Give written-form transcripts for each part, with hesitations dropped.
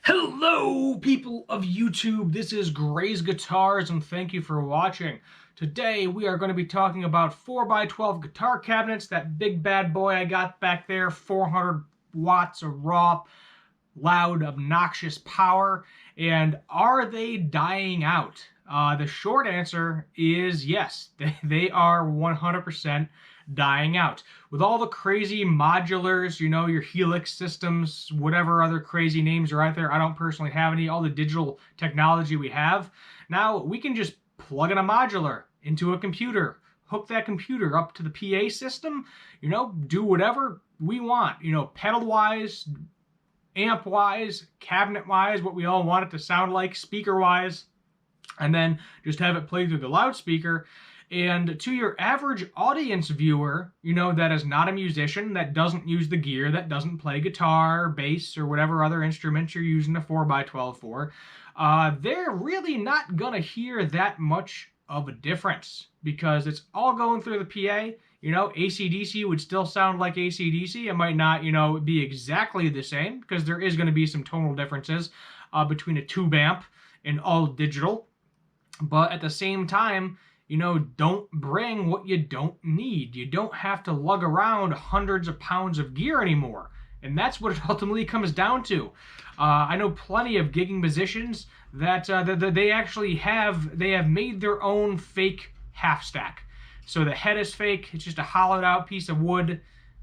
Hello, people of YouTube. This is Gray's Guitars, and thank you for watching. Today, we are going to be talking about 4x12 guitar cabinets, that big bad boy I got back there, 400 watts of raw, loud, obnoxious power, and are they dying out? The short answer is yes. They are 100% dying out. With all the crazy modulars, your Helix systems, whatever other crazy names are out there, I don't personally have any, all the digital technology we have, now we can just plug in a modular into a computer, hook that computer up to the PA system, do whatever we want, pedal-wise, amp-wise, cabinet-wise, what we all want it to sound like, speaker-wise, and then just have it play through the loudspeaker. And to your average audience viewer, that is not a musician, that doesn't use the gear, that doesn't play guitar, bass, or whatever other instruments you're using a 4x12 for, they're really not going to hear that much of a difference because it's all going through the PA. AC/DC would still sound like AC/DC. It might not, be exactly the same because there is going to be some tonal differences between a tube amp and all digital. But at the same time, don't bring what you don't need. You don't have to lug around hundreds of pounds of gear anymore. And that's what it ultimately comes down to. I know plenty of gigging musicians that they actually have made their own fake half stack. So the head is fake. It's just a hollowed out piece of wood.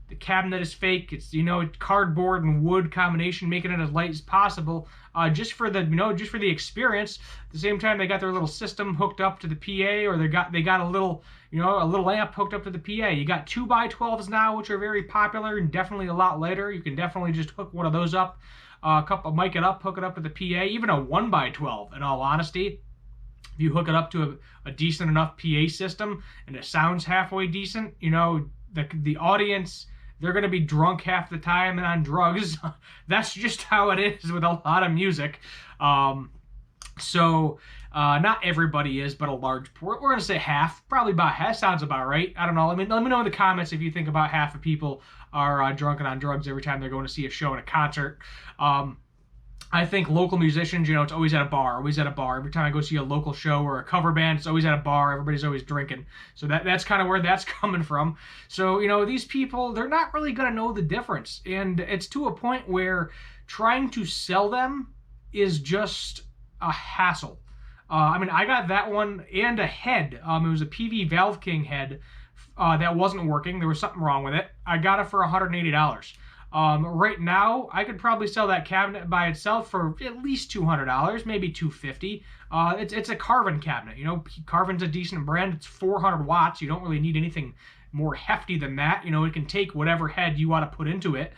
The cabinet is fake. It's cardboard and wood combination, making it as light as possible, just for the experience. At the same time, they got their little system hooked up to the PA, or they got a little amp hooked up to the PA. You got 2x12s now, which are very popular and definitely a lot later. You can definitely just hook one of those up, mic it up, hook it up to the PA. Even a 1x12, in all honesty. If you hook it up to a decent enough PA system and it sounds halfway decent, the audience, they're going to be drunk half the time and on drugs. That's just how it is with a lot of music. So not everybody is, but a large, we're going to say half, probably about half. Sounds about right. I don't know. Let me know in the comments if you think about half of people are drunk and on drugs every time they're going to see a show and a concert. I think local musicians, it's always at a bar, Every time I go see a local show or a cover band, it's always at a bar. Everybody's always drinking. So that's kind of where that's coming from. So, these people, they're not really going to know the difference. And it's to a point where trying to sell them is just a hassle. I got that one and a head. It was a PV Valve King head that wasn't working. There was something wrong with it. I got it for $180. Right now, I could probably sell that cabinet by itself for at least $200, maybe $250. It's a Carvin cabinet. Carvin's a decent brand. It's 400 watts. You don't really need anything more hefty than that. It can take whatever head you want to put into it,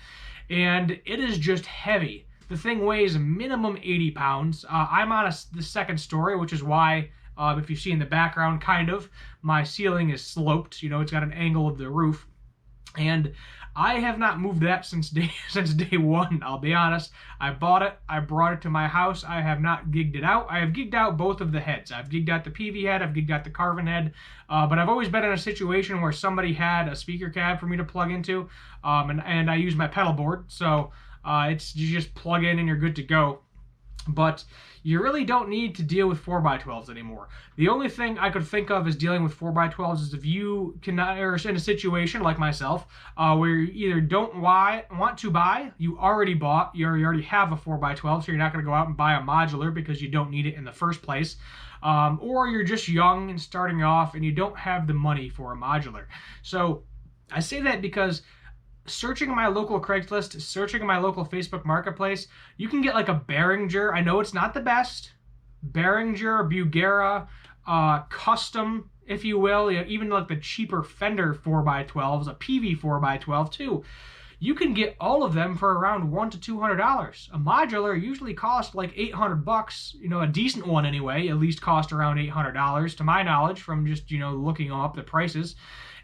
and it is just heavy. The thing weighs a minimum 80 pounds. I'm on the second story, which is why, if you see in the background, my ceiling is sloped. It's got an angle of the roof. And I have not moved that since day one, I'll be honest. I bought it, I brought it to my house, I have not gigged it out. I have gigged out both of the heads. I've gigged out the PV head, I've gigged out the Carvin head, but I've always been in a situation where somebody had a speaker cab for me to plug into, and I use my pedal board, so you just plug in and you're good to go. But you really don't need to deal with 4x12s anymore. The only thing I could think of is dealing with 4x12s is if you are in a situation like myself where you either don't want to buy, you already have a 4x12, so you're not going to go out and buy a modular because you don't need it in the first place, or you're just young and starting off and you don't have the money for a modular. So I say that because searching my local Craigslist, searching my local Facebook Marketplace, you can get like a Behringer. I know it's not the best. Behringer, Bugera, custom, if you will. Even like the cheaper Fender 4x12s, a PV 4x12 too. You can get all of them for around $100 to $200. A modular usually costs like $800. A decent one anyway, at least cost around $800 to my knowledge from just looking up the prices.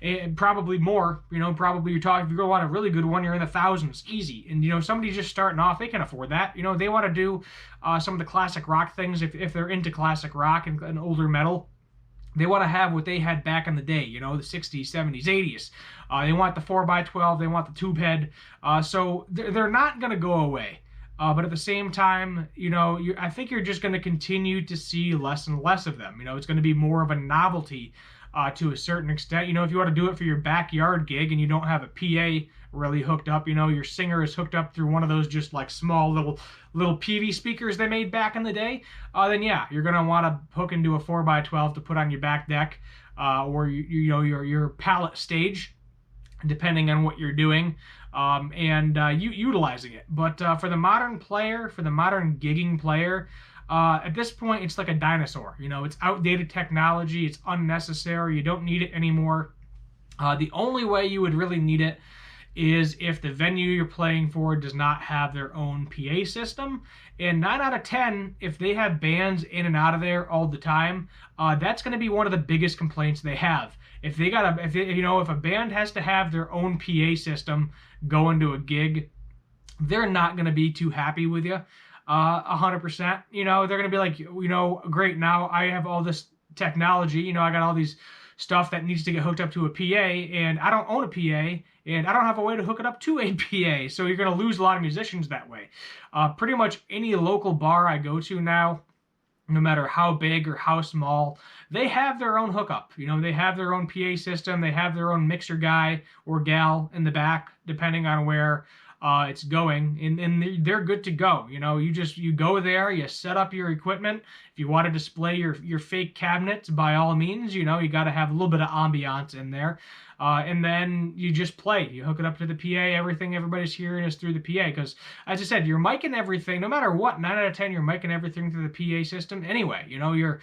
And probably more, probably if you go on a really good one, you're in the thousands, easy. And, somebody just starting off, they can afford that. They want to do some of the classic rock things if they're into classic rock and older metal. They want to have what they had back in the day, the 60s, 70s, 80s. They want the 4x12, they want the tube head. So they're not going to go away. But at the same time, you know, I think you're just going to continue to see less and less of them. You know, it's going to be more of a novelty to a certain extent. You know, if you want to do it for your backyard gig and you don't have a PA really hooked up, you know, your singer is hooked up through one of those just like small little PV speakers they made back in the day, then yeah, you're going to want to hook into a 4x12 to put on your back deck or you know your pallet stage, depending on what you're doing, and utilizing it. But for the modern player, for the modern gigging player, at this point, it's like a dinosaur. You know, it's outdated technology. It's unnecessary. You don't need it anymore. The only way you would really need it is if the venue you're playing for does not have their own PA system. And 9 out of 10, if they have bands in and out of there all the time, that's going to be one of the biggest complaints they have. If they if a band has to have their own PA system going to a gig, they're not going to be too happy with you. 100%. You know, they're going to be like, you know, great, now I have all this technology, you know, I got all these stuff that needs to get hooked up to a PA, and I don't own a PA, and I don't have a way to hook it up to a PA, so you're going to lose a lot of musicians that way. Pretty much any local bar I go to now, no matter how big or how small, they have their own hookup. You know, they have their own PA system, they have their own mixer guy or gal in the back, depending on where it's going, and they're good to go. You know, you go there, you set up your equipment. If you want to display your fake cabinets, by all means, you know, you got to have a little bit of ambiance in there. And then you just play. You hook it up to the PA. Everything everybody's hearing is through the PA. Because, as I said, you're micing everything. No matter what, 9 out of 10, you're micing everything through the PA system anyway. You know, you're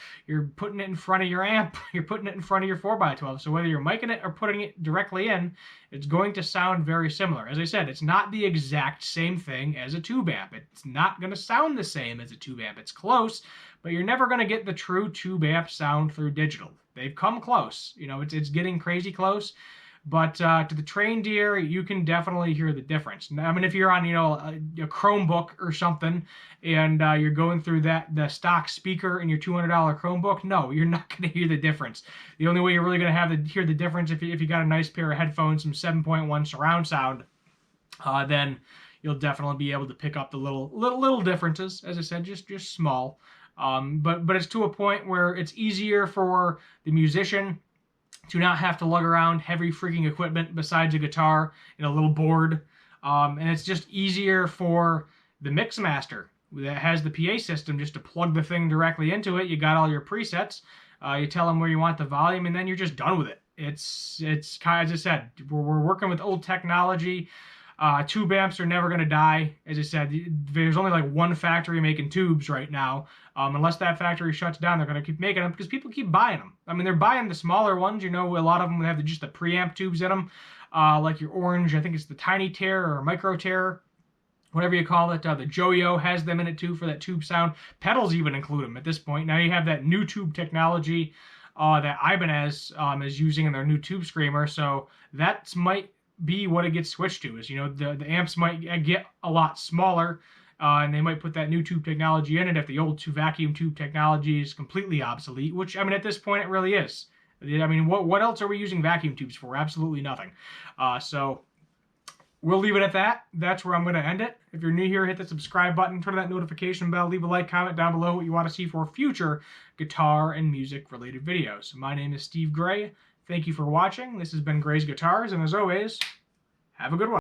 putting it in front of your amp. You're putting it in front of your 4x12. So whether you're micing it or putting it directly in, it's going to sound very similar. As I said, it's not the exact same thing as a tube amp. It's not going to sound the same as a tube amp. It's close, but you're never going to get the true tube amp sound through digital. They've come close. You know, it's getting crazy close. But to the trained ear, you can definitely hear the difference. I mean, if you're on, you know, a Chromebook or something, and you're going through the stock speaker in your $200 Chromebook, no, you're not going to hear the difference. The only way you're really going to have to hear the difference if you got a nice pair of headphones, some 7.1 surround sound, then you'll definitely be able to pick up the little differences. As I said, just small. But it's to a point where it's easier for the musician to not have to lug around heavy freaking equipment besides a guitar and a little board. And it's just easier for the mix master that has the PA system just to plug the thing directly into it. You got all your presets. You tell them where you want the volume, and then you're just done with it. It's kind of, as I said, we're working with old technology. Tube amps are never going to die. As I said, there's only like one factory making tubes right now. Unless that factory shuts down, they're going to keep making them because people keep buying them. I mean, they're buying the smaller ones. You know, a lot of them have just the preamp tubes in them, like your Orange. I think it's the Tiny Terror or Micro Terror, whatever you call it. The Joyo has them in it too for that tube sound. Pedals even include them at this point. Now you have that new tube technology that Ibanez is using in their new tube screamer. So that might be what it gets switched to. Is, you know, the amps might get a lot smaller, and they might put that new tube technology in it if the old vacuum tube technology is completely obsolete, which, I mean, at this point it really is. I mean, what else are we using vacuum tubes for? Absolutely nothing. So we'll leave it at that. That's where I'm going to end it. If you're new here, hit the subscribe button, turn on that notification bell, leave a like, comment down below what you want to see for future guitar and music related videos. My name is Steve Gray. Thank you for watching. This has been Gray's Guitars, and as always, have a good one.